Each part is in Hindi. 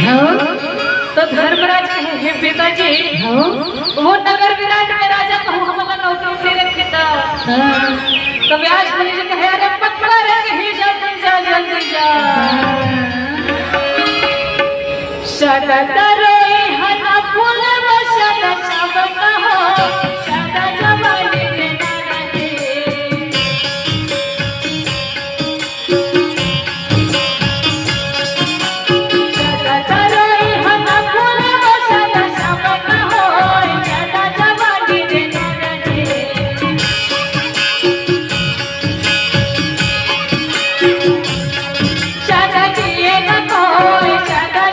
तो धर्मराज हे पिताजी वो नगर विराट में राजा कहूँ हमला नौकरी रे पिता तो व्यास मुनि जी कहे अरे पक्का रे ही जल्दी जा सदा तरोई हना फूल बसना सबका हो सदा जवानी के नारे सदा तरोई हना फूल बसना सबका हो सदा जवानी के नारे सदा किए न कोई सदा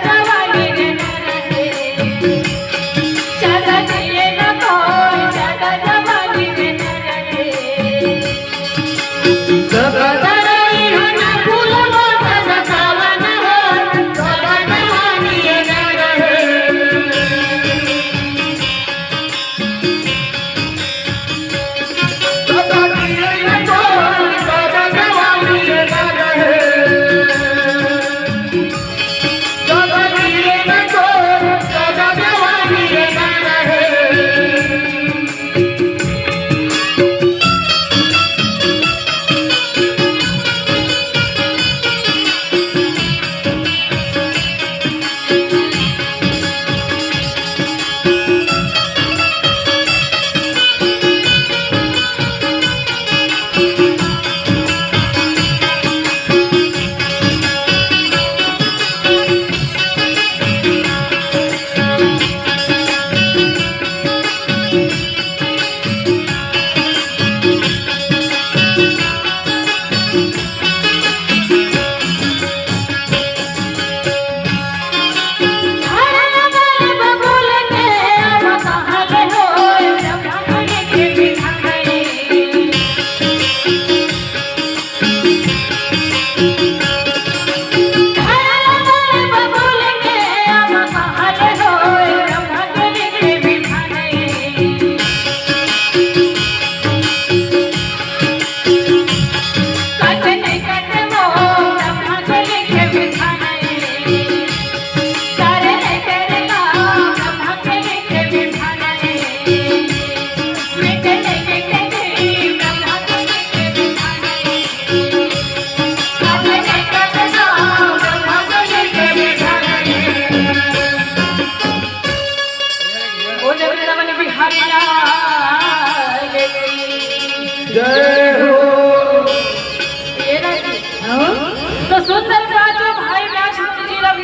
तो सुंदर जो भाई व्यास मुनि जी विदा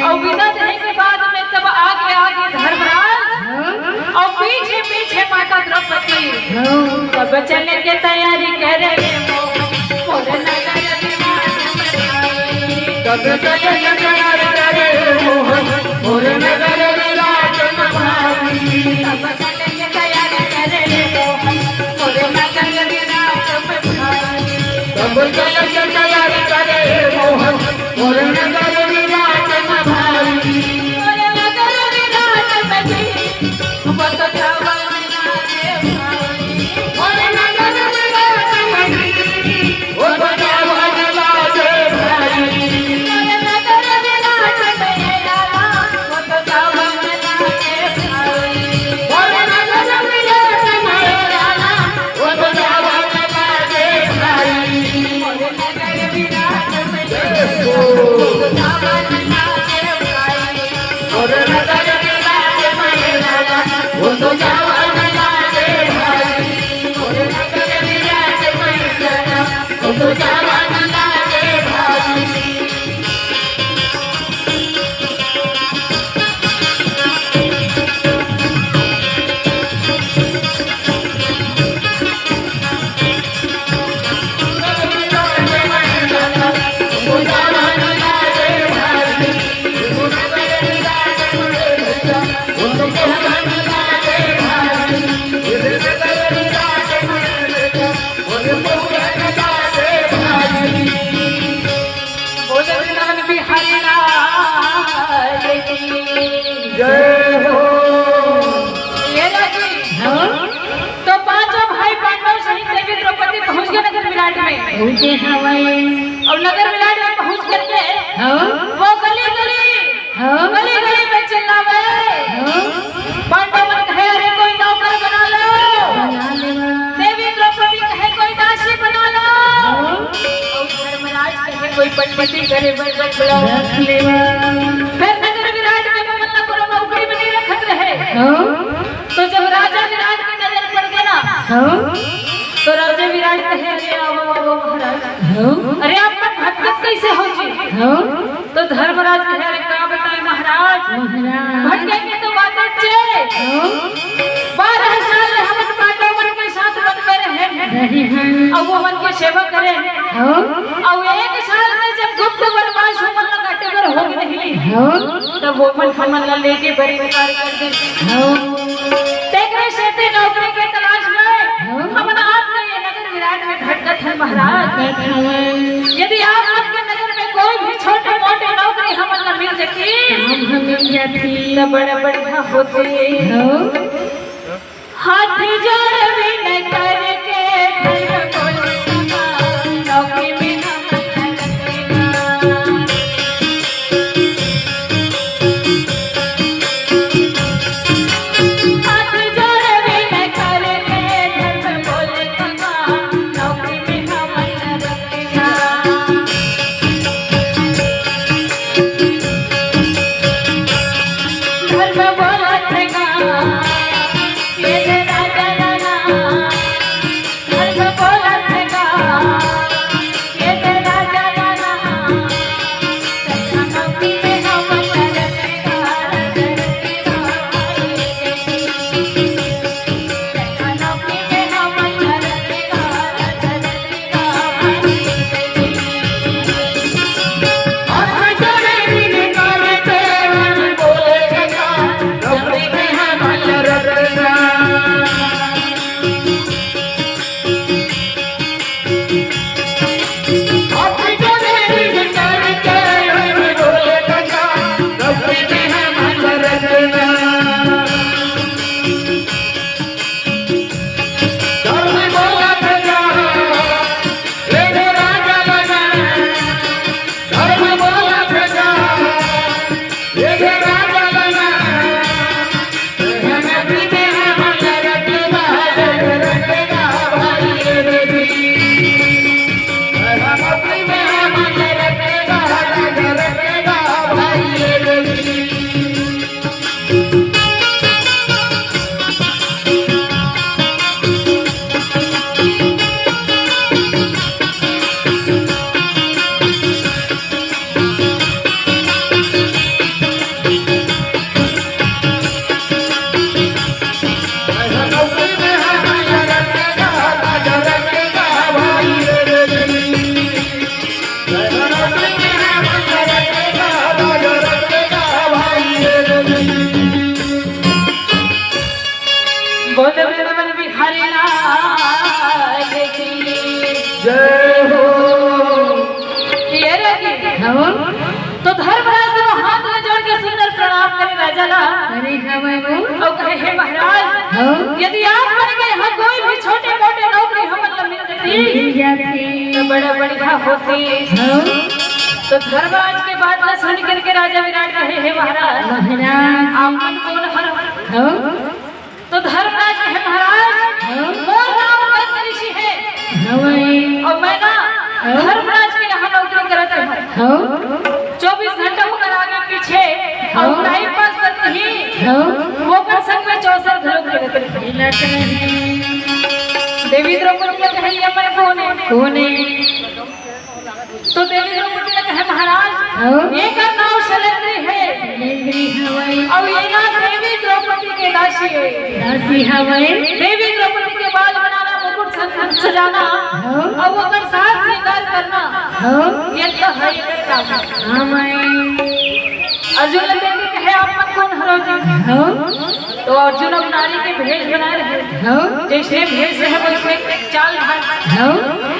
और विदा देने के बाद में तब आगे धर्मराज और पीछे पीछे माता द्रौपदी तब चलने की तैयारी कर रहे मोर नगर तब चलने की तैयारी कर रहे मोर नगर विराट में भाई तब चलने की तैयारी कर रहे मोर नगर विराट में भाई तब चलने की तैयारी कर रहे मोर नगर विराट में भाई मोर नगर विराट में जी बत चावल ना रे भाई मोर नगर विराट में जी बत चावल ना रे भाई मोर नगर विराट में आला बत चावल ना रे भाई मोर नगर विराट में आला बत चावल ना रे भाई मोर नगर विराट में चावल ना रे भाई मोर नगर विराट में आला बत चावल ना रे भाई मोर नगर विराट में आला बत चावल ना रे भाई तो पांचों भाई पांडव सहित देवी द्रौपदी पहुंच गए नगर विराट में पहुंचे हवाई और नगर विराट में पहुंच करके वो गली गली गली में चिल्लावे पांडव मन कहे अरे कोई नौकर बना लो, देवी द्रौपदी कहे कोई दासी बना लो, और धर्मराज कहे कोई पटपटी करे बड़ बुलाओ। फिर नगर विराट में मल्लापुर नौकरी में नहीं रखत रहे। तो जब राजा विराट की नजर पड़ गई ना तो राजा विराट कहे अरे आओ महाराज, अरे आप पर भटकत कैसे हो जी? तो धर्मराज कहे अरे क्या बताए महाराज, भटकेंगे तो बात अच्छे, 12 साल हम पांडव मन के साथ बन में रहे और वो मन की सेवा करे, और 1 साल में जब गुप्त वनवास मन काटे पर होगी नहीं तब वो मन लेके बड़ी कार्य कर दे। देखने से थे नौकरी के तलाश में हम आपने ये नगर विराट में भटकत है महाराज। यदि आप आपके नगर में कोई भी छोटे मोटे नौकरी हम मिल जाती तो बड़े बढ़िया होते। हाथ जोड़ भी करके नौकरी में तो धर्मराज को हाथ में जोड़ के सुंदर प्रणाम करे राजा ला। और कहे हे महाराज, यदि आप बन गए यहाँ कोई भी छोटे मोटे नौकरी हम मिल जाती तो बड़ा बढ़िया होती। तो धर्मराज के बात न सुन करके राजा विराट कहे हे महाराज आप मन कौन हर? तो धर्मराज कहे महाराज मोर नाम गंध ऋषि है और मैं ना धर्मराज के यहाँ नौकरी करते हैं। 24 घंटा होकर आगे पीछे और टाइम पास करते ही वो कर संग में 64 घरों के देवी द्रौपदी ने कहा ये मैं कौन है? तो देवी द्रौपदी ने कहा महाराज ये का नाम शैलेंद्री है और ये ना देवी द्रौपदी के दासी है। देवी द्रौपदी के बाल बनाना, मुकुट सजाना और वो कर साथ श्रृंगार करना ये तो है ये काम। अर्जुन ने कहे आप मन कौन हरो जी? तो अर्जुन अब नारी के भेष बना रहे जैसे भेष है वैसे एक चाल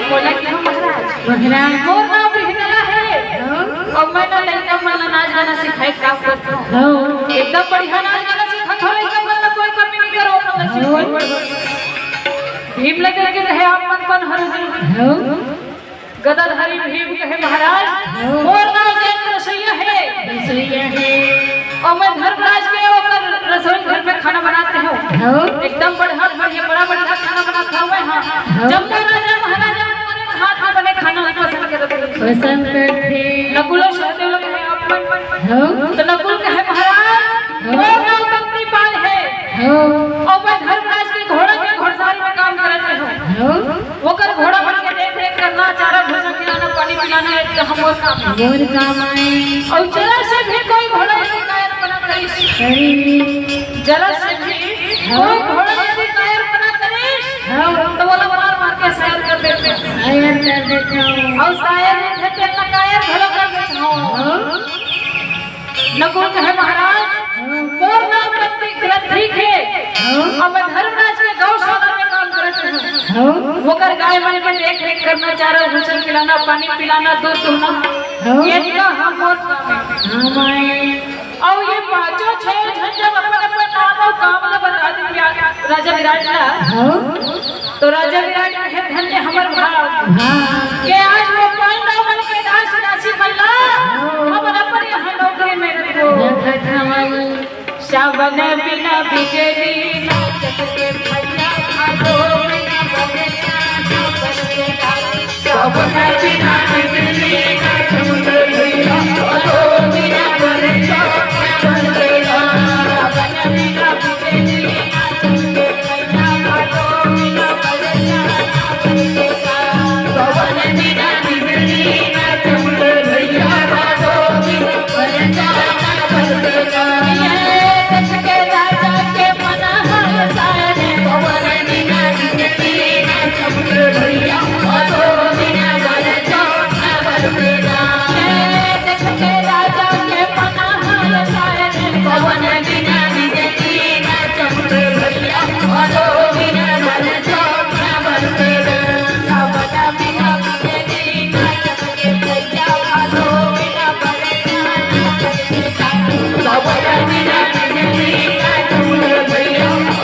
बोला कि हम महाराज मोर नाम रिहना है और मैं ना लड़का मन नाच गाना सिखाए काम करता हूँ। एकदम बढ़िया नाच गाना सिखाता हूँ, एकदम मतलब कोई कमी नहीं करो। भीम लेकर के रहे आप मन कौन हरो? गदाधारी भीम कहे महाराज मोर नाम जयंत रसोईया है और मैं धर्मराज के ओकर रसोई घर में खाना बनाते हो एकदम बढ़िया बड़ा बढ़िया खाना बनाता हूँ। हाँ जब तो राजा महाराजा हाथ में बने खाना पसंद करते नकुल और सहदेव लोग हैं तो नकुल कहे महाराज वो गाँव कंपनी पाल है और मैं धर्मराज के घोड़ा के घोड़साल में काम करते हो वो कर घोड़ा बन के देख रेख करना चारा भोजन खिलाना पानी पिलाना है हम और काम आए और जरा से भी कोई घोड़ा यदि कायर बना करे जरा से भी कोई घोड़ा यदि कायर बना करे तो वो लोग मार के शायर कर देते और शायर नहीं थे ना कायर भलो कर देते हो। नकुल कहे महाराज पूर्ण ग्रंथी है और मैं धर्मराज के गौशाला में काम करते हूँ वो कर गाय मन में देख रेख करना चारा भोजन खिलाना पानी पिलाना दूध दुहना ये हम और ये पांचों छह जब अपन नाम और काम न बता दिया राजा विराट का तो राजा विराट कहे धन्य हमर भाव के आज वो पांडव मन के दास राशि मल्ला हम अपन यहाँ नौकरी में रखो श्रावण बिना बिजली नाचत के भैया भागो बिना बरसा श्रावण बिना बिजली नाचत के भैया भागो बिना बरसा श्रावण बिना बिजली नाचत के भैया भागो बिना बरसा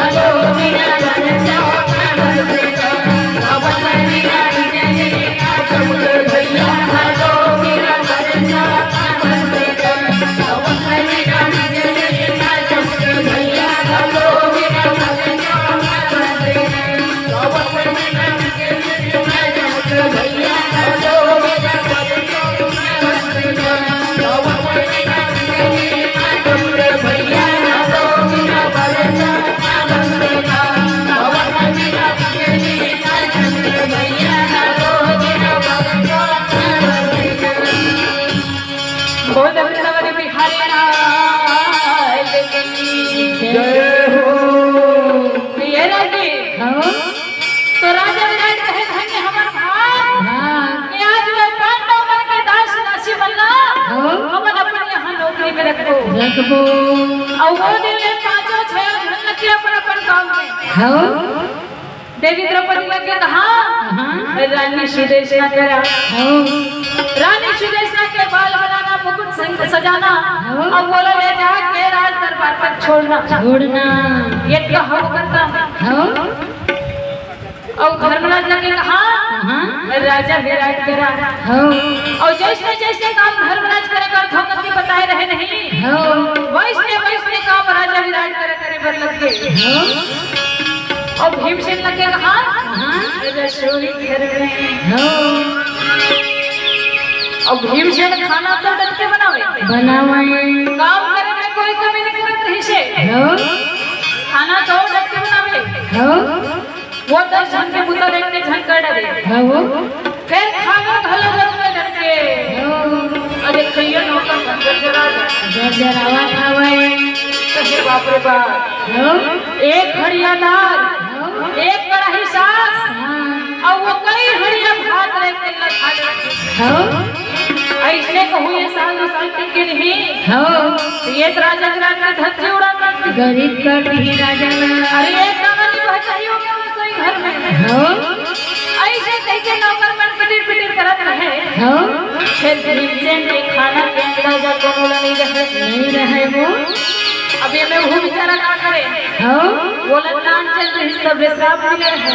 श्रावण बिना बिजली नाचत के भैया भागो बिना बरसा तो राजा विराट कहे धन्य हमर भाग कि आज मैं पांडव मन के दास राशि मल्ला हम अपन यहाँ नौकरी में रखो और वो दिन में पांचों छह जन लगे अपन काम में देवी द्रौपदी लगे कहा रानी सुदेशना करा रानी सुदेशना के बाल बनाना मुकुट संग सजाना और बोला ले जा के राज दरबार तक छोड़ना ये क्या हम करता और धर्मराज लगे कहा राजा विराट करा और जैसे जैसे काम धर्मराज करेगा धोखती बताए रहे नहीं वैसे काम राजा विराट करे बर लगे और भीमसेन लगे कहा रसोई घर में और भीमसेन खाना तो डर के बनावे काम करे में कोई कमी नहीं करत रही से खाना तो डर के बनावे वो 10 जन के बुता देखते झन कर डरे फिर खाना भलो में डर के अरे खइयो नौकर जरावा खावे कहे बाप रे बाप एक हड़िया दाल एक कड़ाही साग और वो कई हड़िया भात रहते लखा ऐसने कहूँ ये साल के नहीं ये राजा विराट का धज्जे उड़ा कर गरीब कर दी राजा अरे एक गाना नहीं बचाई हो गया रसोई घर में ऐसे कैसे नौकर मन पिटिर करत रहे फिर भीमसेन के खाना के अंदाजा कोनो नहीं रहे वो अब ये मैं वो बेचारा क्या करे बोला नान चल रही सब श्राप मिले है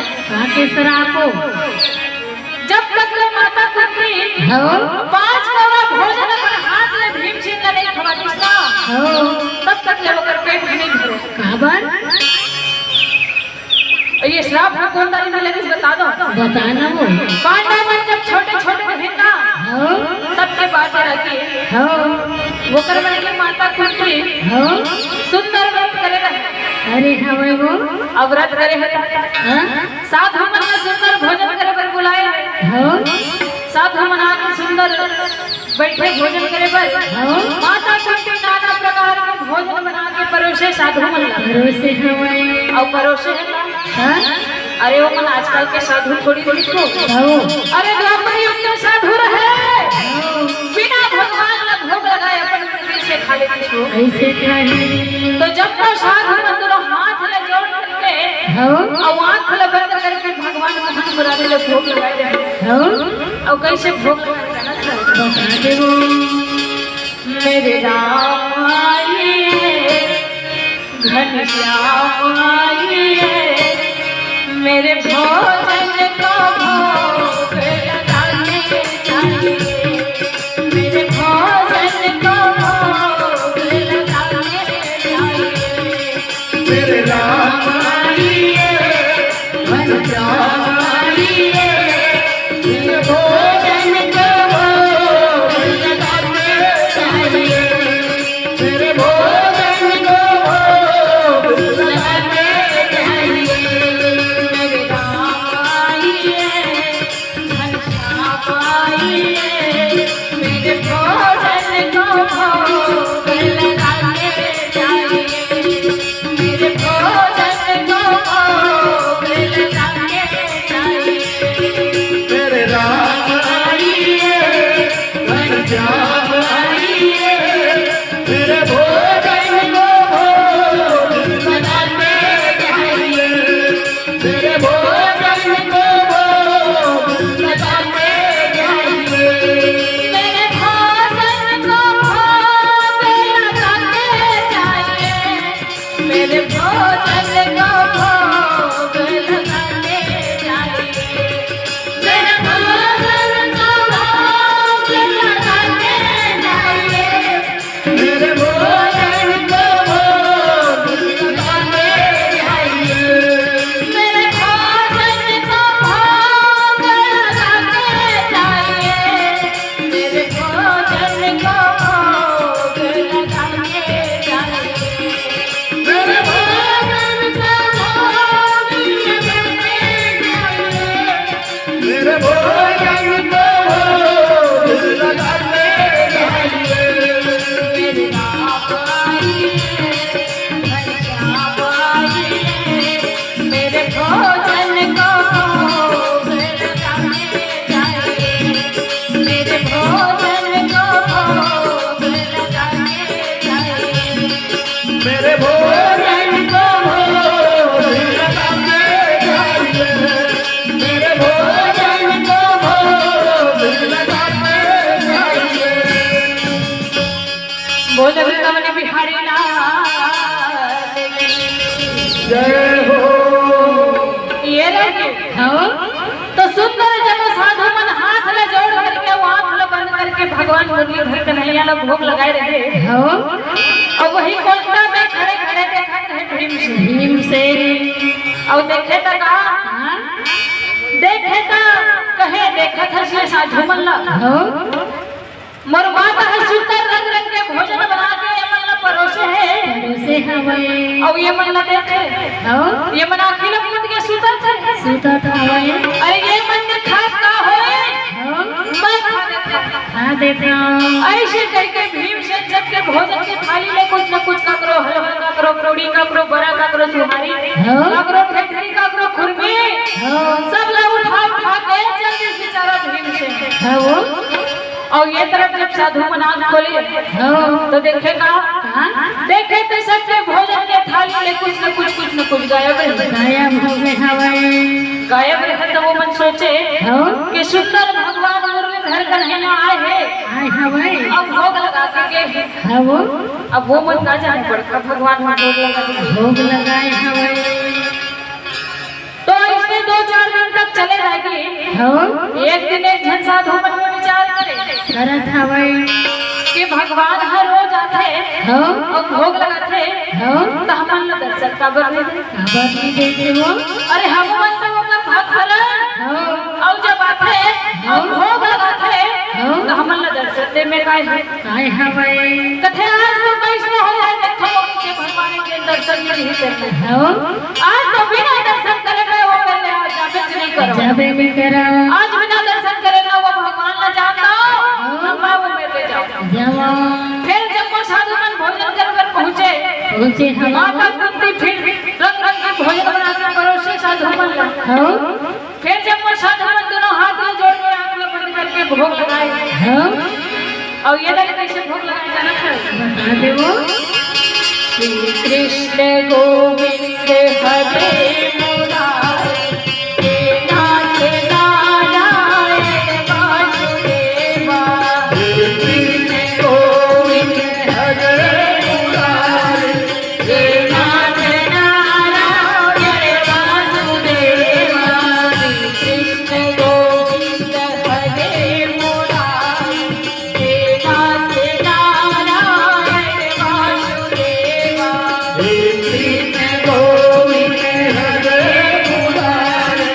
के श्राप जब तक माता कुंती 5 कौड़ा भोजन अपन हाथ में भीमसेन का नहीं खवाती तक ले होकर पेट भी नहीं भरे। काबर ये श्राप में कौन डाली ना लगी बता दो। बताना वो पांडव जब छोटे छोटे थे ना सबके बातें रहती है वो कर के माता कुंती सुंदर व्रत करे रहे। अरे हवे वो अब व्रत करे है साधु मन सुंदर भोजन करे पर बुलाए है। साधु मन आके सुंदर बैठे भोजन करे पर माता कुंती नाना प्रकार के भोजन बना के परोसे साधु मन परोसे हवे और परोसे अरे वो मन आजकल के साधु थोड़ी थोड़ी को अरे द्वापर युग के साधु रहे बिना भगवान का भोग लगाए अपन मंदिर से खा लेते हो ऐसे खाली। तो जब तो साधु मंदिर हाथ ले जोड़ करके और आंख ले बंद करके भगवान को मन बुलाने ले भोग लगाए रहे और कैसे भोग लगाए मेरे राम आइए घनश्याम आइए मेरे भोजन को भोग लगाने चाहिए मेरे भोजन को भोग लगाने चाहिए मेरे राम आइए घनश्याम आइए मेरे भोजन को भोग लगाने चाहिए मेरे भोजन को भोग लगाने चाहिए मेरे राम आइए घनश्याम आइए मेरे भोजन को भोग लगाने चाहिए मेरे भोजन को भोग लगाने चाहिए मेरे राम आइए घनश्याम आइए मेरे भोजन को भोग लगाने चाहिए मेरे भोजन को भोग लगाने चाहिए मेरे भोजन को भोग लगाने चाहिए मेरे भोजन को भोग लगाने चाहिए मेरे भोजन को भोग लगाने चाहिए मेरे भोजन को भोग लगाने चाहिए मेरे भोजन को भोग लगाने चाहिए मेरे भोजन को भोग लगाने चाहिए मेरे भोजन को भोग लगाने चाहिए मेरे राम आइए घनश्याम आइए मेरे भोजन को भोग लगाने चाहिए मेरे भोजन को भोग लगाने चाहिए मेरे भोजन को भोग लगाने चाहिए मेरे भोजन को भोग लगाने चाहिए बोल वृंदावन बिहारी लाल की जय हो ये लगे तो सुंदर जब साधु मन हाथ ले जोड़ करके वो आंख ले बंद करके भगवान मुरलीधर कन्हैया ला भोग लगाए रहे और वही कोलता में खड़े खड़े देखा रहे भीम से और देखे तो कहा देखे तो कहे देखा था से साधु मन ला मोर माता है सुंदर रंग रंग के भोजन बना के ये मन ला परोसे है और ये मन ला देखे ये मन अखिल मुंद के सुतत है अरे ये मन ने खात का होए मैं खा देता ऐसे करके भीम से जब के भोजन के थाली में कुछ न कुछ ककरो हलवा ककरो कौड़ी ककरो बड़ा ककरो सुहारी ककरो ठेकरी ककरो खुरपी सब ला उठा उठा के जल्दी से चारा भीम से और ये तरफ जब साधु मन आँख खोले तो देखेगा देखे तो सबके भोजन के थाली में कुछ न कुछ गायब है तो वो मन सोचे कि सुंदर भगवान मुरलीधर कन्हैया आए हैं अब भोग लगा के गए अब वो मन का जाने पड़ता भगवान भोग लगाए तो इसमें 2-4 दिन तक चले रहेगी एक दिन एक जन साधु मन में विचार करे कि भगवान हर रोज आते हो और भोग लगाते हो तो हमन ला दर्शन काबर नहीं दे। काबर नहीं देते हो अरे हम मन तो ओकर भक्त हरन हो और जब आते और भोग लगाते हो तो हमन ला दर्शन दे में काय है काय हवे कथे आज तो कैसे हो जाए देखो के भगवान के दर्शन नहीं करते हो आज तो बिना दर्शन करे गए वो पहले आज जाबे नहीं करो जाबे नहीं करा आज बिना दर्शन करे ना वो भगवान ला जानता हम बाबू में ले जाओ जावा फिर जब वो साधु मन भोजन कर पहुंचे हम माता कुंती फिर रंग रंग के भोजन बना के परोसे साधु मन ला हो फिर जब वो साधु मन दोनों हाथ में जोड़ के आंख में बंद करके भोग लगाए हो और ये लगे कैसे भोग लगाए जाना है बता देवो श्री कृष्ण गोविंद हरे मुरारे हे नाथ नारायण वासुदेवा कृष्ण गोविंद हरे मुरारे हे नाथ नारायण वासुदेवा कृष्ण गोविंद हरे मुरारे हे नाथ नारायण वासुदेवा कृष्ण गोविंद हरे मुरारे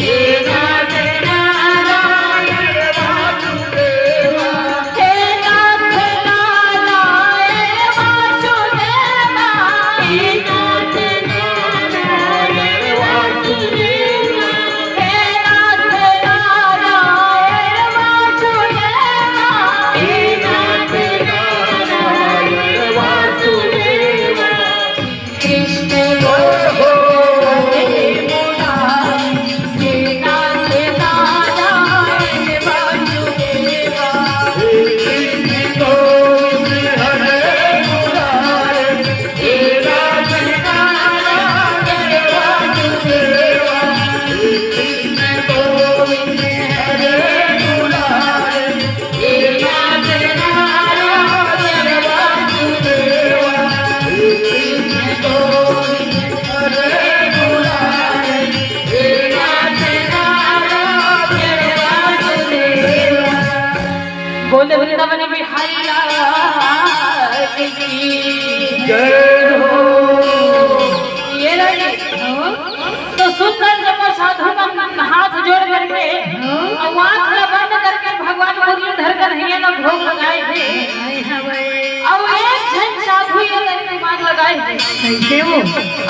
हे नाथ नारायण वासुदेवा हे नाथ नारायण वासुदेवा हे नाथ नारायण वासुदेवा हे नाथ नारायण वासुदेवा हे नाथ नारायण वासुदेवा कृष्ण गोविंद हरे मुरारे हे नाथ नारायण वासुदेवा कृष्ण गोविंद हरे मुरारे हे नाथ नारायण वासुदेवा कृष्ण गोविंद हरे मुरारे हे नाथ नारायण वासुदेवा कृष्ण गोविंद हरे मुरारे हे नाथ नारायण वासुदेवा। बोले वृंदावन बिहारी लाल की जय हो। ये लगे तो सुंदर जब वो साधु मन हाथ जोड़ करके और आंख ला बंद करके भगवान मुरली धर कर हिये ना भोग लगाए थे काय हवे और एक जन साधु ये लगे दिमाग लगाए थे कैसे हो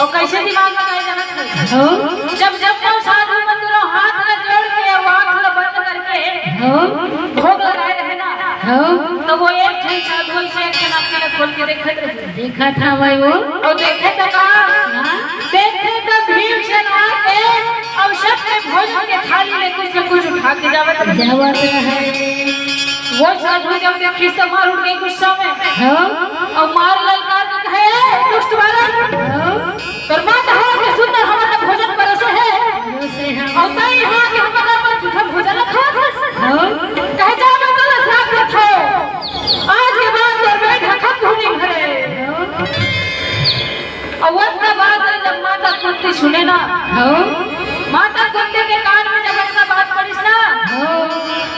और कैसे दिमाग लगाए जाना था हो जब जब वो साधु मन दोनों हाथ ला जोड़ के और आंख ला बंद करके हो भोग लगाए रहे ना हो तो वो एक जन साधु से एक जन आंखें खोल के देखते रहे देखा था भाई वो और देखे तो कहा देखे तो भीम से आके और सबके भोजन के थाली में कुछ न कुछ उठा के जावत रहे। जावत है वो साधु जब देखी तो मार उठ गई गुस्सा में हो और मार ललकार के कहे दुष्ट बालक हो कर्मात है कि सुंदर हमारा भोजन परोसे है से हम और तई हां कि हमारा पर झूठा भोजन खा हो कहे जा मैं तो साफ रखो आज के बाद तो बैठ खत्म होनी है और उसके बाद जब माता कुंती सुने ना हो माता कुंती के कान में जब ऐसा बात पड़ी ना हो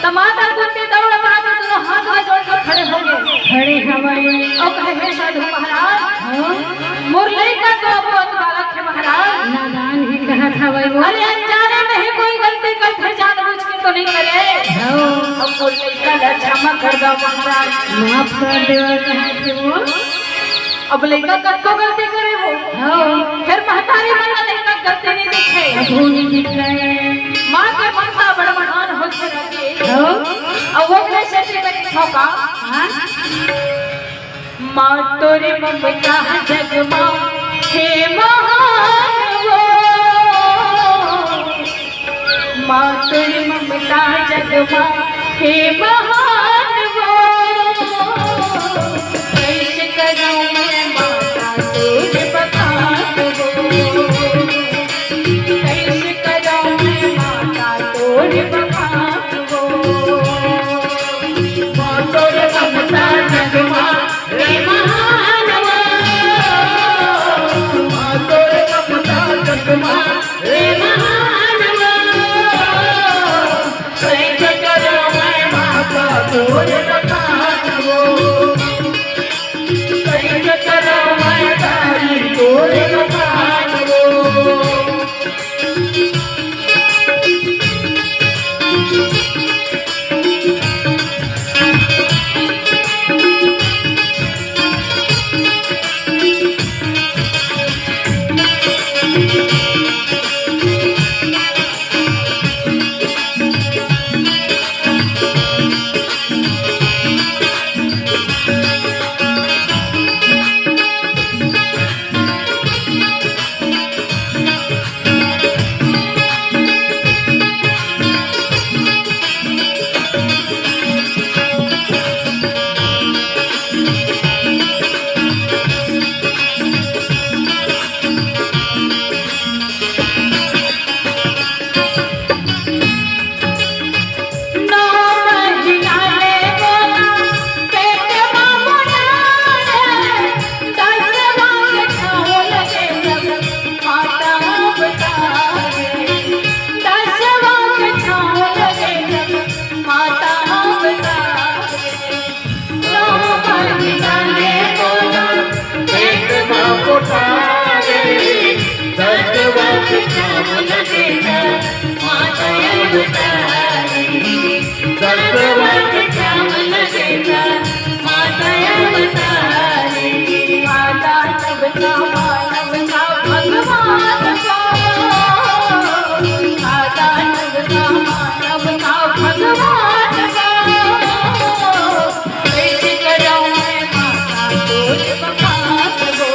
तो माता कुंती दौड़ मार दोनों हाथ में जोड़कर खड़े हो गए खड़े हवे और कहे हे साधु महाराज हो मुरली का तो बहुत बालक है महाराज नादान ही कहा था भाई वो अरे अनजाने में ही कोई गलती करते जानबूझ के तो नहीं करे हो हम मुरली का क्षमा कर दो महाराज माफ कर देवा कहा थे वो अब लड़का कब तो गलती करे वो हो फिर महतारी बना लड़का गलती नहीं दिखे अबू नहीं दिख रहे माँ के मनसा बड़ा महान हो सके हो और वो कैसे थी मैंने ठोका हां माँ तोरे ममता जग माँ हे महान वो माँ तोरे ममता जग माँ हे महान वो कैसे करूँ मैं माता तोरे बखान वो कैसे करूँ मैं माता तोरे बखान वो माँ तोरे ममता जग माँ हे महान वो माँ तोरे ममता जग माँ हे महान वो कैसे करूँ मैं माता तोरे बखान वो उतारे दर्द काम लगेगा माता अवतारी दर्द काम लगेगा माता अवतारी माता सबका मानव का भगवान को माता सबका मानव का भगवान को कैसे कराऊं मैं माता को बखात को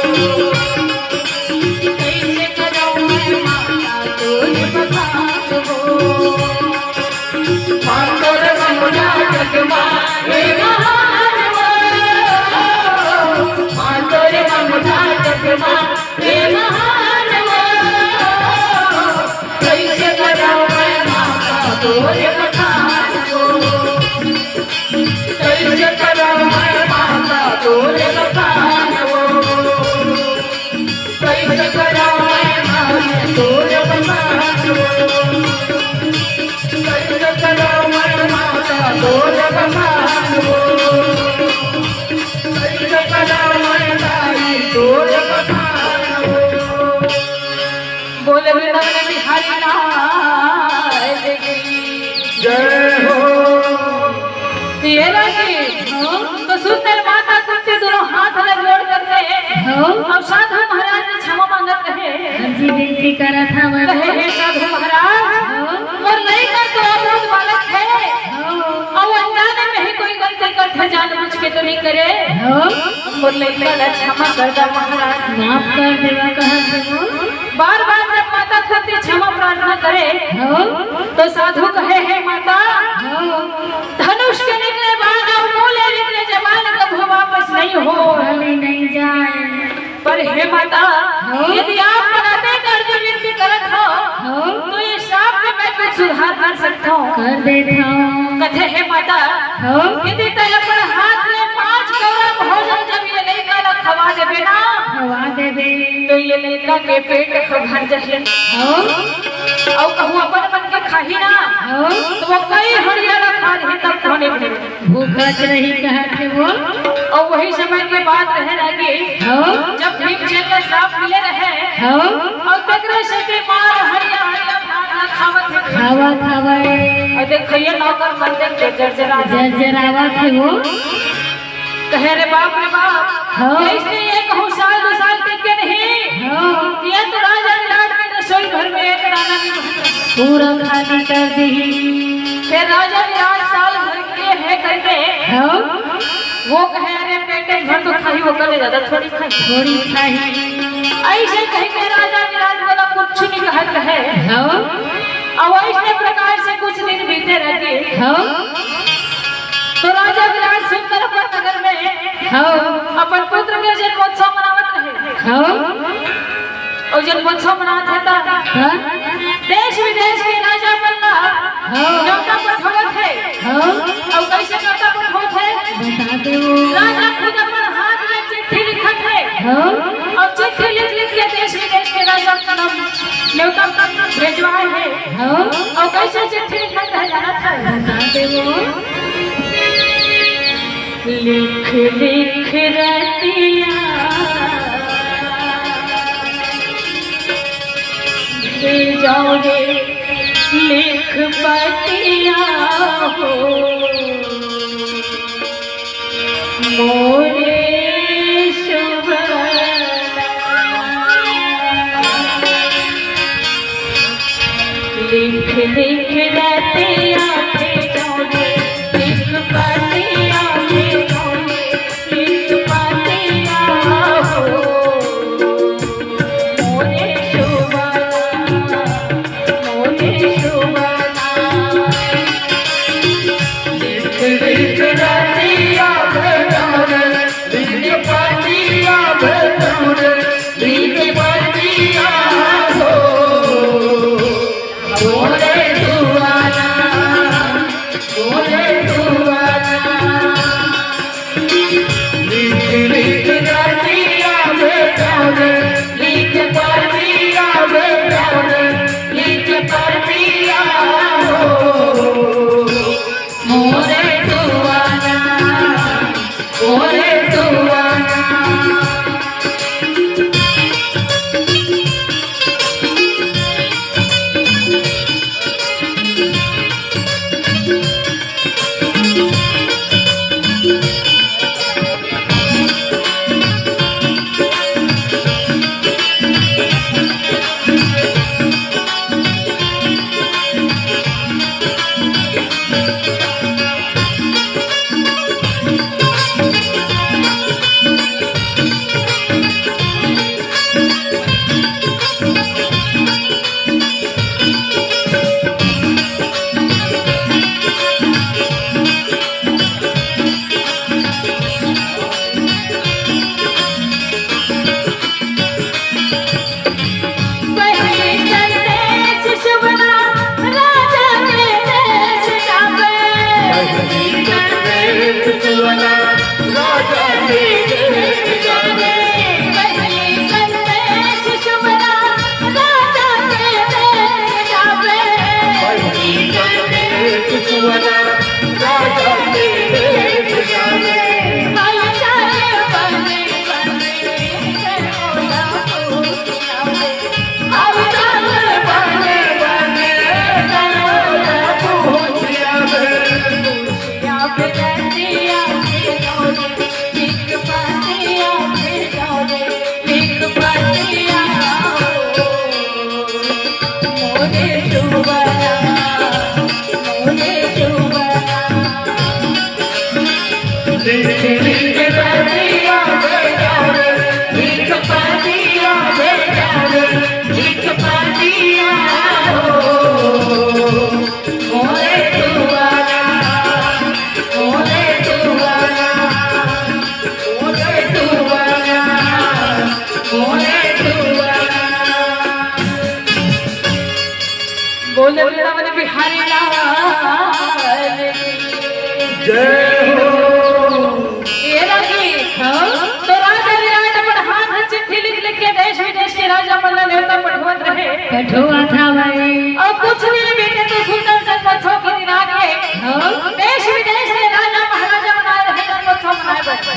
कैसे कराऊं मैं माता को बखात को माता रे ममुना जगमा हे महान वो माता रे ममुना जगमा हे महान वो कैसे कराऊं मैं माता को बखात को कैसे कराऊं मैं माता को बखात को कैसे कराऊं मैं माता को बखात को कैसे कराऊं मैं माता को बखात को कैसे कराऊं मैं तारी को बखात को बोले वृंदावन बिहारी लाल की जय हो ये लगी तो सुंदर माता कुर्सी दोनों हाथ लग जोड़ करके अब साधु महाराज ने क्षमा मांगत रहे जी बेनती करा था मैं कहे हे साधु महाराज और नहीं का तो अबोध बालक है और अनजाने में ही कोई गलती करते जानबूझ के तो नहीं करे और लड़का का क्षमा कर दा महाराज माफ कर देवा कहा से वो बार बार जब माता खुद क्षमा प्रार्थना करे तो साधु कहे हे माता धनुष के निकले बाण और बोले निकले जवान कभी वापस नहीं हो खाली नहीं जाए पर हे माता यदि आप बनाते कर जो विनती करत हो तो ये साफ में मैं कुछ सुधार कर सकता हूँ कर देता हूँ कथे हे माता यदि तय पर हाथ में 5 कौड़ा भोजन जब ये लड़का ला खवा देबे ना खवा देबे तो ये लड़का के पेट को भर जाए और कहूँ अपन मन के खाही ना तो वो कई हरियाणा खा रहे तब खाने में भूखा रही कहा थे वो और वही समय के बाद रह लगी जब भीमसेन का श्राप मिले रहे और तकरे से के मार हरियाणा खाना खावत है खावा खावा और देखो ये नौकर मंदिर के जर्जरावा थे वो कहे रे बाप कैसे ये कहूँ साल 2 साल तक के नहीं ये तो राजा विराट के रसोई घर में एक दाना नहीं पूरा खाली कर दी फिर राजा विराट साल भर के है करके वो कहे अरे बेटे भर तो खाई वो करे ज्यादा थोड़ी खाई ऐसे कह के राजा विराट वाला कुछ नहीं कहत रहे और ऐसे प्रकार से कुछ दिन बीते रहते तो राजा विराट सुंदरपुर नगर में अपन पुत्र के जन्मोत्सव मनावत रहे और जन्मोत्सव मनावत था देश विदेश के राजा बनना न्योता पठवत है और कैसे न्योता पठवत है बता दो राजा खुद अपन हाथ में चिट्ठी लिखत है और चिट्ठी लिख के देश विदेश के राजा का नाम न्योता भेजवाए है और कैसे चिट्ठी लिखत है जानत है बता दो लिख लिख रतिया ले जाओ रे लिख पतिया हो मोरे शुभ लिख लिख रतिया ले जाओ रे लिख पतिया What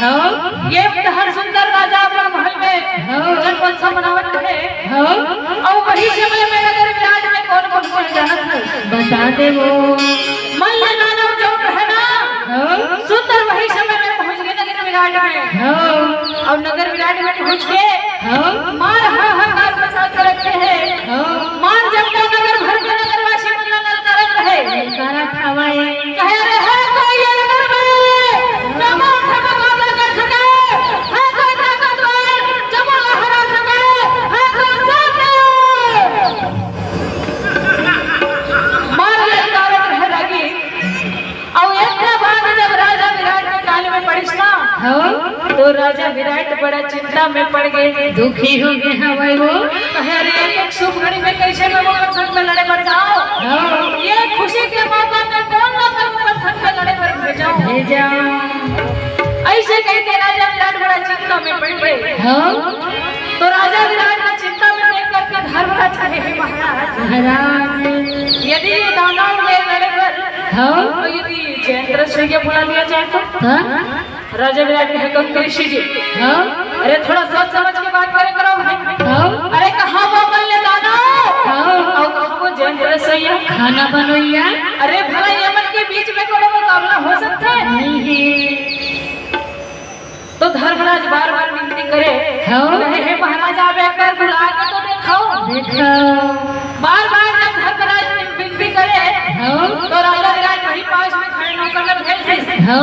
हो ये हर सुंदर राजा अपना महल में जनपद मनावत है हो और वही समय में नगर विराट में कौन कौन कौन जानत है बता दे वो मल्ल नानव जो है ना हो सुंदर वही समय में पहुंच गए नगर विराट में हो और नगर विराट में पहुंच के हो मार हाहाकार मचा कर रखे हैं हो मान जब तक नगर भर के नगरवासी मंडल करत रहे सारा खावाए कह रहे हैं कोई ये नगर में नमो खबगाला कर सके है कोई ताकतवर जमुना हरा सके है कोई सामने मार ललकारत रह लगी और एक बार जब राजा विराट के कान में पड़िस ना हो तो राजा विराट बड़ा चिंता में पड़ गए दुखी हो गए हवाई वो कहे अरे एक शुभ घड़ी में कैसे मैं वो संग में लड़े पर जाऊं हो ये खुशी के मौका में कौन ना करूं संग में लड़े पर भेजाऊं भेजा ऐसे कह के राजा विराट बड़ा चिंता में पड़ गए हो तो राजा विराट ने चिंता में देख करके धर्मराज कहे हे महाराज महाराज यदि ये दानव में लड़े पर हो तो यदि जयेंद्र सिंह को बुला लिया जाए तो हाँ राजा विराट कहे कंकरिषि जी हो अरे थोड़ा सोच समझ के बात करे करो भाई हो अरे कहाँ वो मल्ल दानव हो और आपको जयेंद्र सिंह खाना बनोइया अरे भला यमन के बीच में कोनो मुकाबला हो सकता है नहीं है तो धर्मराज बार बार विनती करे हो कहे हे महाराज आप एक बार बुला के तो देखो देखो बार बार जब धर्मराज विनती करे हो तो राजा विराट वही पास में खड़े नौकर ने भेज दी हो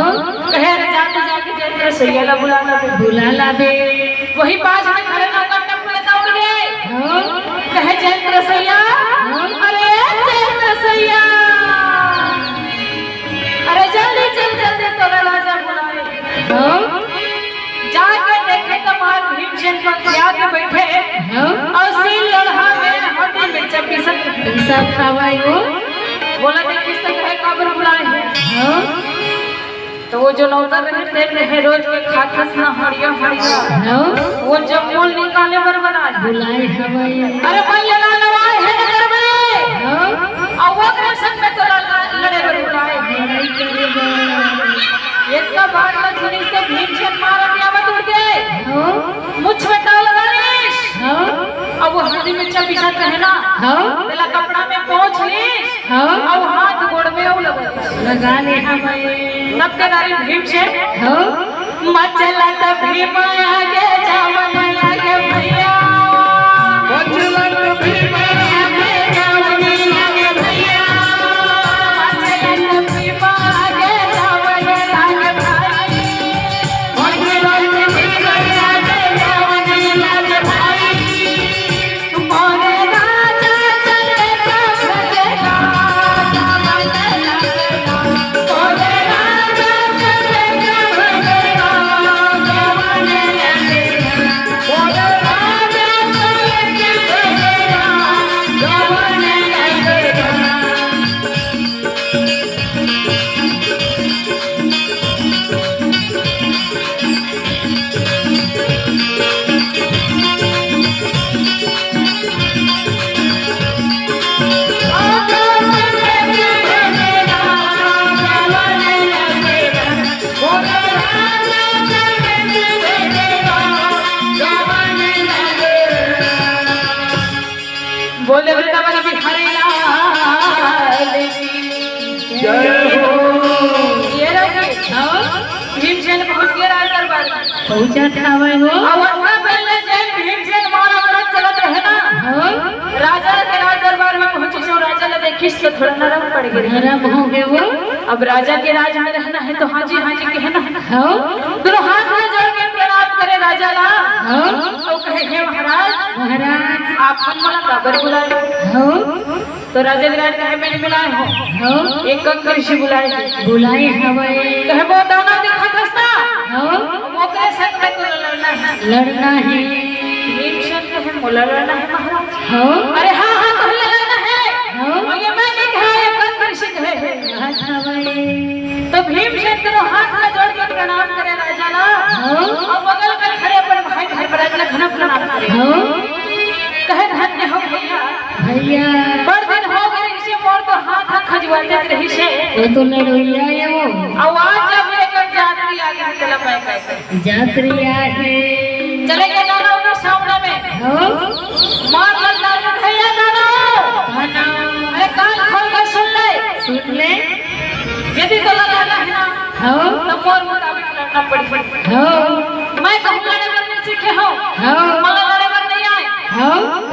कहे अरे जाके जाके जयेंद्र सिंह ला बुला ला बुला ला दे वही पास में खड़े नौकर ने पुलिस दौड़ गए हो कहे जयेंद्र सिंह अरे जयेंद्र सिंह अरे जल्दी चल जल्दी तो राजा बुलाए हो जाकर देखे तो मार भीमसेन पर क्या के बैठे हो और सील लोढ़ा में हड्डी में चपकी सब खावाई वो बोला कि किस तरह है काबर बुलाए हैं हो तो वो जो नौकर रहे रोज के खाखस ना हड़िया हड़िया हो वो जब मूल निकाले पर बनाए बुलाए हवाई अरे भैया ना नवाए है नगर में हो और वो कृष्ण में तो लड़े पर बुलाए लड़ाई करेगा एक का बात ना सुनी से भीमसेन मारा नियामत उड़ गए हो मुझ में डाल लगालीस हो अब वो हड्डी में चपकी सा कहना हो पहला कपड़ा में पहुंच लीस हो और हाथ गोड़ में और लगा लगा ले हवाई तब के नारी भीमसेन हो मचला त भीम आगे जावन लागे भैया मचला त भीम आगे जावन लागे भैया मचला त भीम आगे जावन लागे भाई मचला त भीम आगे जावन लागे भाई तुम्हारे राजा चले का भजेगा जावन लगेगा तुम्हारे राजा चले का भजेगा जावन लगेगा तुम्हारे राजा चले का भजेगा जावन लगेगा बोले वृंदावन बिहारी लाल की जय हो ये रही हो भीमसेन पहुंच गया राज दरबार में पहुंचा खावाई वो अवस्था पहले जैन भीमसेन मारा व्रत चलत रहे ना हो राजा के राज दरबार में पहुंचे जो राजा ने देखिस तो थोड़ा नरम पड़ गए नरम हो गए वो अब राजा के राज में रहना है तो हाँ जी कहना है हो दोनों हाथ में जोड़ के प्रणाम करे राजा ला हो तो कहे हे महाराज महाराज आप मन मला काबर बुलाए हो तो राजा विराट कहे मैंने बुलाए हो हो एक कंकरिषि बुलाए बुलाए हवाई कहे वो दाना दिखा दस्ता हो वो कहे संग में तो लड़ना है लड़ना है भीमसेन कहे मोला लड़ना है महाराज हो अरे हाँ हाँ तो लड़ना है हो और ये मैंने कहा ये कंकरिषि कहे हाथ हवाई तो भीमसेन दोनों हाथ में जोड़ के प्रणाम करे राजा ला हो और बगल में खड़े पर भाई भाई बराज ला घना प्रणाम करे हो कहे धन्य हो भैया भैया बड़ दिन हो गए इसे मोर तो हाथ खजवाते रही से वो तो लड़ोइया है वो आवाज जब लेकर जात्री आगे चला मैं कैसे जात्री आगे चले गए नाना उनके सामने में हो मार लगा भैया नाना खाना अरे कान खोल कर सुन ले यदि तो लड़ना है ना हो तो मोर मुताबिक लड़ना पड़ेगा हो मैं कहूँ लड़ने नहीं सीखे हो मला लड़ने नहीं आए हो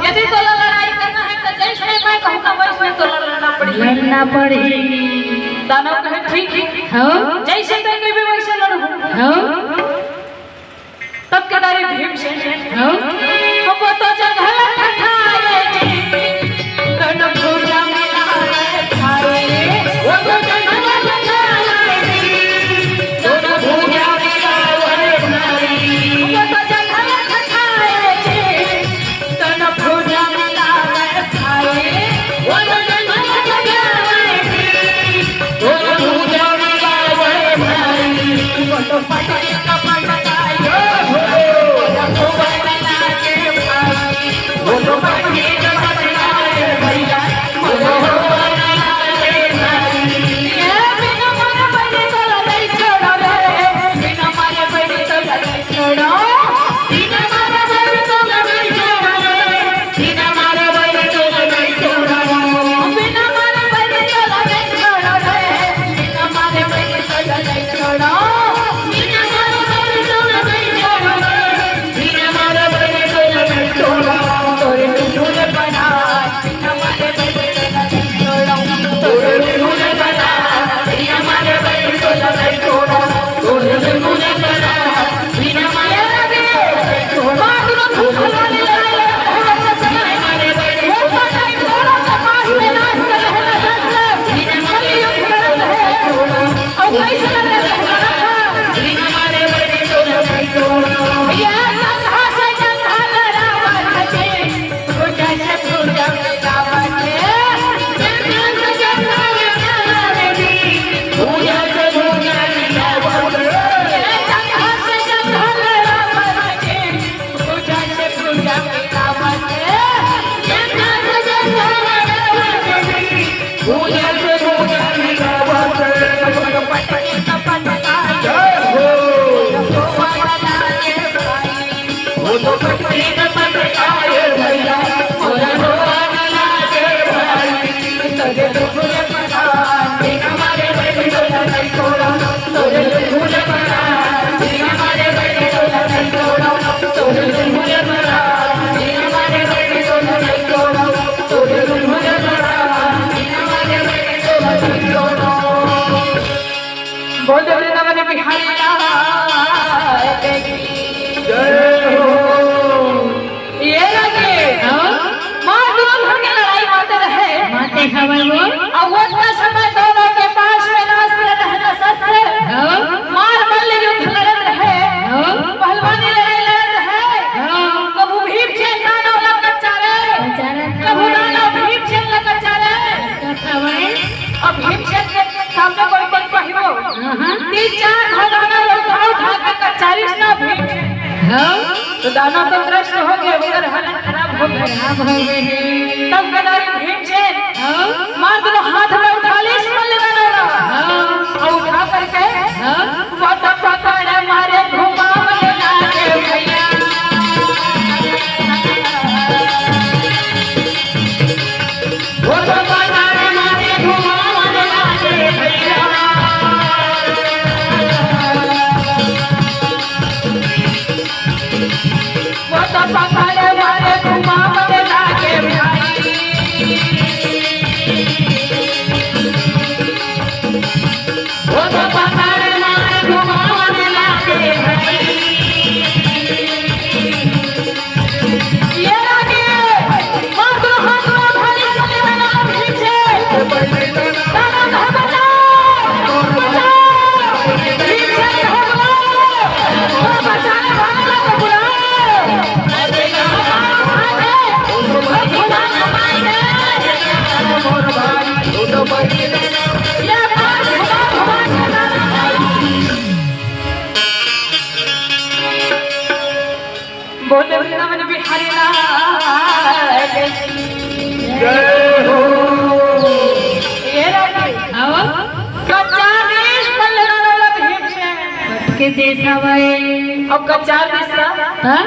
यदि तो लड़ाई करना है तो जैसे मैं कहूँगा वैसे तो लड़ना पड़ेगा लड़ना पड़ेगी दानव कहे ठीक है हो जैसे तैसे भी वैसे लड़ू हो तब के दारी भीम से हो वो तो जंगल ठठाए दोनों भूजा मिला खाए वो तो जंगल ठठाए दोनों भूजा मिला खाए वो तो जंगल ठठाए दोनों भूजा मिला खाए वो तो जंगल ठठाए दोनों भूजा मिला खाए वो तो पटाया का पटाया वो तो पटाया भैया वो ये बिना मारे बड़े तो लड़ाई छोड़ो रे बिना मारे बड़े तो लड़ाई छोड़ो बिना मारे बड़े तो लड़ाई छोड़ो बिना मारे बड़े तो लड़ाई छोड़ो बिना मारे बड़े तो लड़ाई छोड़ो रे बिना मारे बड़े तो लड़ाई छोड़ो बिना मारे बड़े तो लड़ाई छोड़ो बिना मारे बड़े तो लड़ाई छोड़ो तोरे मुझे बना बिना मारे बड़े तो लड़ाई छोड़ो तोरे मुझे बना बिना मारे बड़े तो लड़ाई छोड़ो तोरे मुझे बना बिना मारे बड़े छोड़ो मारो भूखलाने लड़ाई मारे बड़े वो पटाई छोड़ो कपास में नाच कर रहना ससले बिना मारे उठकर है छोड़ो और कैसे लड़े बिना मारे बड़े तो लड़ाई छोड़ो ये जंघा से जंघा लड़ावा सके पूजा से पूजा लड़ावा के जंघा से जंघा लड़ावा रे पूजा से पूजा लड़ावा ये जंघा से जंघा लड़ावा सके पूजा से पूजा लड़ावा के जंघा से जंघा लड़ावा रे पूजा से पूजा लड़ावा के पटके का पटका वो तो पटके का पटका भैया मोरा रोवाना लागे भाई तोरे भूले पड़ा बिना मारे बड़े तो लड़ाई छोड़ो तोरे भूले पड़ा बिना मारे बड़े तो लड़ाई छोड़ो तोरे भूले पड़ा बिना मारे बड़े तो लड़ाई छोड़ो तोरे भूले पड़ा बिना मारे बड़े तो लड़ाई छोड़ो बोल वृंदावन बिहारी लाल जय हो ये लगे मां दुल्हन घर की लड़ाई होते रहे माते हवा वो अवध का समय दोनों के पास में नाचते रहना सत्य हो मार मल्ल युद्ध लड़त रहे हो पहलवानी लड़ाई लड़त रहे हो कबू भीम से दानव लग चारे बेचारा कबू दानव भीम से लग चारे हवाए अब भीम से सामने कोई कोई कहियो हां तीन चार भगवान लोग उठा के कचारिस ना भीम से हो तो दाना तो ग्रस्त हो गए उधर हालत खराब हो गए तब गदारी भीम से मार दोनों हाथ में उठा ली स्मल लगा और उठा करके वो तो पकड़ मारे घुमावल लागे भैया वो तो पकड़ मारे घुमावल लागे भैया वो तो पकड़ मारे घुमावल लागे भाई वो तो पकड़ मारे घुमावल लागे भाई ये लागे मार दो हाथ में भारी चले वाला पीछे दाना कह बचाओ पीछे कह बुलाओ बचाने वाला को बुलाओ बोले वृंदावन बिहारी लाल जय हो ये राजी आओ कच्चा देश पल्लवा वाला भीम से किसके देश हवाए? अब का चार तीसरा हाँ?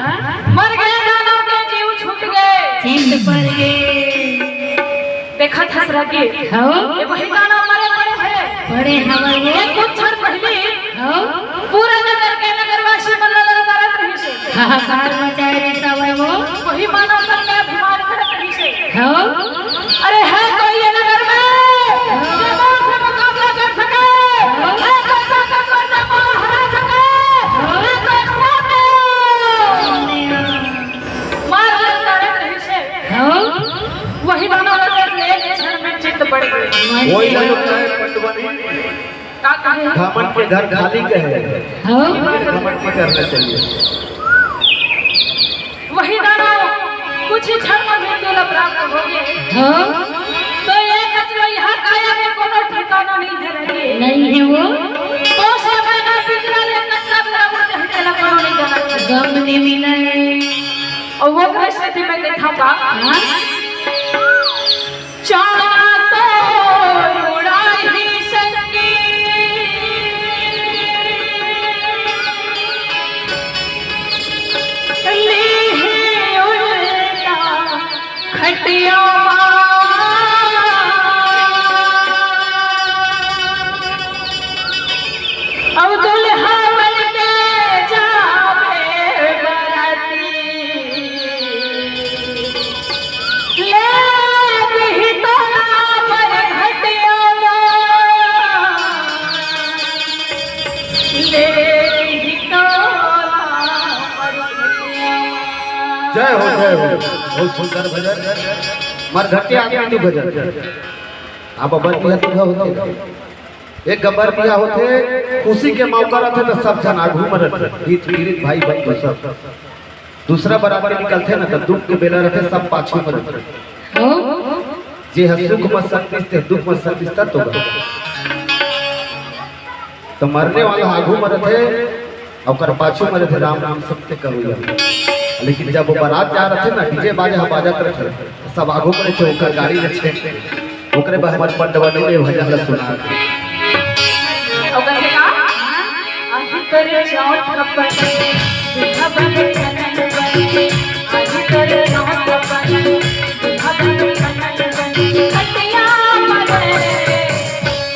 मर गए दानव के जीव छूट गए चिंत पर गए। देखा था सरागे हाँ? ये वही दानव मरे पड़े हैं बड़े हवाए वो? एक कुछ क्षण पहले हाँ? पूरा नगर के नगरवासी मल्ला लड़ारत रही से हाहाकार मचाए रे हवाए वो? वही मानव तन में अभिमान करत रही से हाँ? अरे है कोई ये नगर में जो मौत से मुकाबला कर सके है कोई ताकतवर जो मौत हरा सके है कोई सामने मार लड़ारत रही से हाँ? वही मानव नगर में एक क्षण में चित्त पड़ गए वही लोग चाहे पंडवानी का कहे घामन के घर खाली कहे हाँ? घमंड नहीं करना चाहिए। वही दानव कुछ ही क्षण में मृत्यु प्राप्त हो गए हाँ? तो ये कचरा यहाँ काया में कोनो ठिकाना नहीं दे रही नहीं है वो? तो से महीना पिछला ले कच्चा बड़ा मुझे हटेला कोनो नहीं जाना गम नहीं मिला है। और वो परिस्थिति में देखा का हाँ? चारा तो उड़ाई ही संगी ली ही उड़ता खटिया अब दुल्हा बन के जावे बराती ले भी तो पर घटिया ले भी तो पर घटिया जय हो बहुत सुंदर भजन मर घटे आदमी तू भजन अब अबर पिया तू होते एक गबर पिया होते खुशी के मौका रहते तो सब जन आगू मरत गीत पीड़ित भाई बंधु सब दूसरा बराबर निकलते ना तो दुख के बेला रहते सब पाछू मरत हाँ? जे है सुख मत संतिस्ते दुख मत संतिस्ता तो तो मरने वाला आगू मरत है और पाछू मरत है राम राम सबसे करूया लेकिन जब वो बारात जा रहे थे ना डीजे बाजे हम बाजत रहे सब आगू मरे थे ओकर गाड़ी रखे ओकरे बहमत पंडवानी में भजन ला सुना अगर का आही करे जाओ थप्पड़ दुल्हा बन कनन बन आही करे जाओ थप्पड़ दुल्हा बन कनन बन खटिया मरे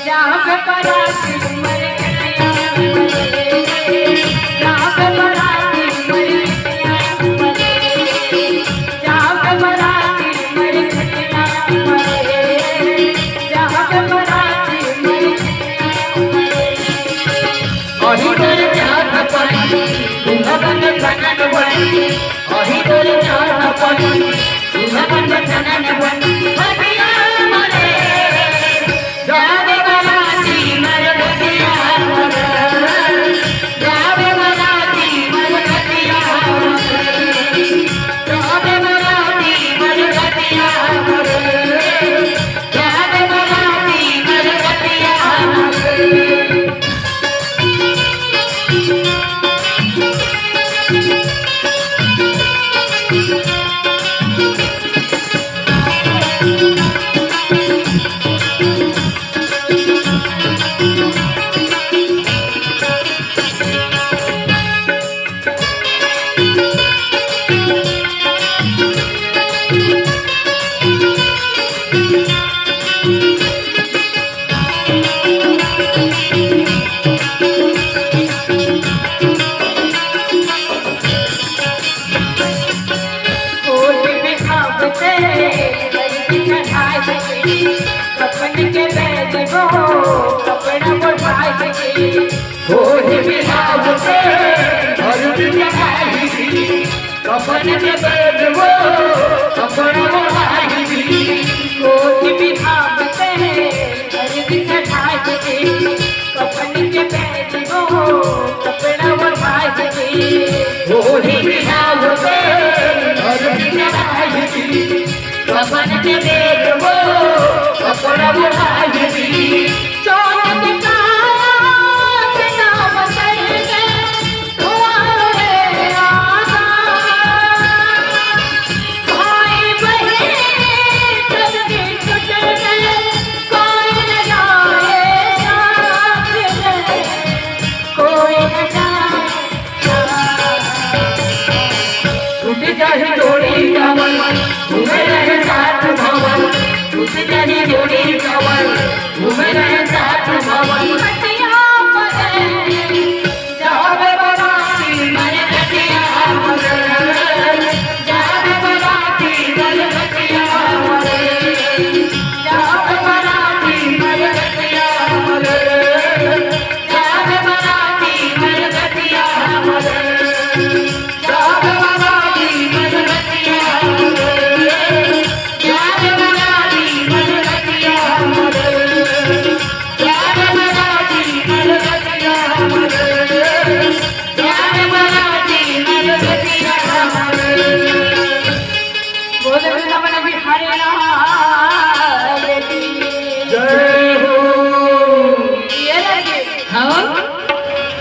जहाँ पे पराती मरे खटिया मरे जहाँ पे पराती मरे खटिया मरे जहाँ पे पराती मरे खटिया मरे जहाँ पे पराती मरे अही तोरे चार पानी दुल्हा बन कनन बनी अही तोरे चार पानी दुल्हा बन कनन बनी खटिया मरे जावे बराती मर घटिया जावे बराती मर खटिया जावे बराती मर घटिया जावे बराती मर खटिया फूल बिखावते गरीबी चढ़ाए सके कपन के बैग वो कपड़ा बढ़ाए सके होली बिहावते हरदी बिहाई कपन के बैग वो कपड़ा बढ़ाई फूल बिखावते गरीबी चढ़ाए सके कपन के बैग वो कपड़ा बढ़ाए सके होली बिहावते हरदी बिहाई कपन के बैग वो कपड़ा बढ़ाई चौक का नाम कर के तुम्हारे आका भाई बहन सबके छुट गए कोई न जाए साथ में कोई न खुश रहे जोड़ी कवल घूमे रहे साथ भवन कटिया मरे जावे बराती मरे कटिया मरे जावे बराती मरे कटिया मरे जावे बराती मरे कटिया मरे जावे बराती मरे कटिया मरे जावे बराती मरे कटिया मरे जावे बराती मरे कटिया मरे जावे बराती मरे कटिया मरे जावे बराती मरे कटिया मरे बोले वृंदावन बिहारी लाल की जय हो। ये लगे हाँ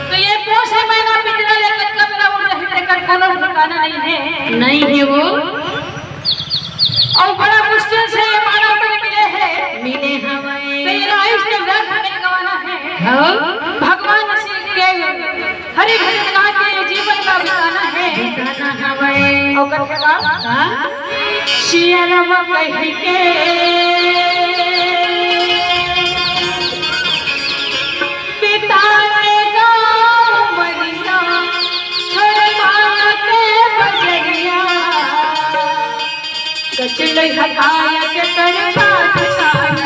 तो ये पोष है महीना पिछड़ा लेकर कतरा उड़ रहे कर खाना ठिकाना नहीं है नहीं है वो और बड़ा मुश्किल से ये मानव तक मिले हैं मिले तो हमें ये राइस ने व्रत हमें गवाना है हाँ भगवान श्री के हरि भजन गा के जीवन का बिताना है गाना हमें और कथेगा हाँ शियरम कह के बिताने का मरिया छोड़ के बजरिया कचले हकाया के कर काट काट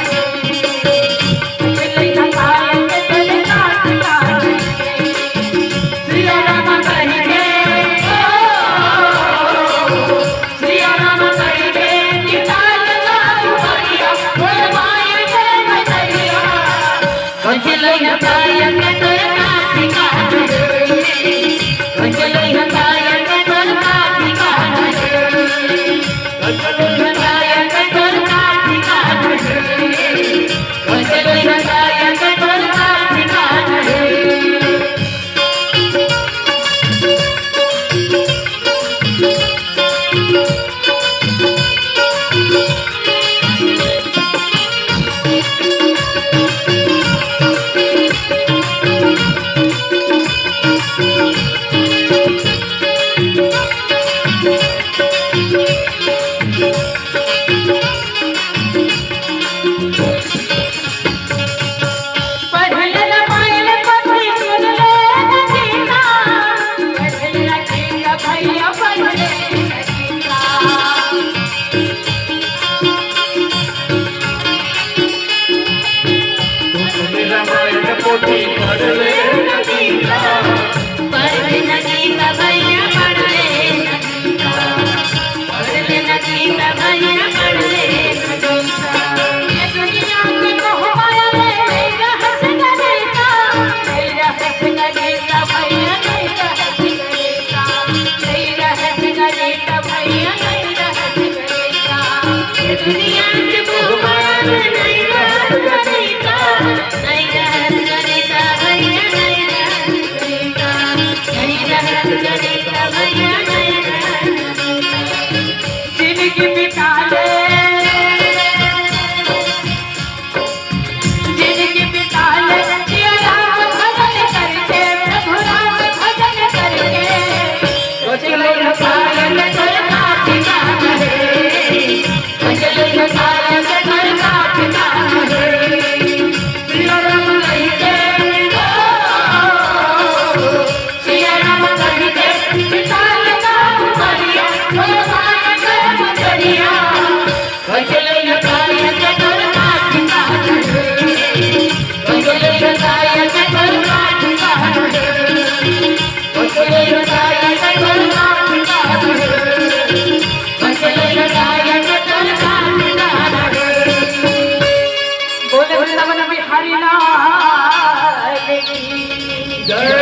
कचले हकाया के कर काट काट सिया राम कह के सिया राम कह के निकाल ला उमरिया बोल माय के बजरिया कचले हकाया के कर काट काट कचले हकाया के कर काट काट दुनिया के भगवान नहीं रहत गरीता नहीं रहत गरीता भैया नहीं रहत गरीता नहीं रहत गरीता भैया नहीं रहत जिंदगी बिता ले जिंदगी बिता ले जिया राम भजन करके प्रभु राम भजन करके कचले हकाया के कर काट काट कचले हकाया के कर काट काट सिया राम कह के सिया राम कह के निकाल ला उमरिया बोल माय के बजरिया कचले हकाया के कर काट काट कचले हकाया के कर काट काट कचले हकाया के कर काट काट कचले हकाया के कर काट काट बोले वृंदावन बिहारी लाल की जय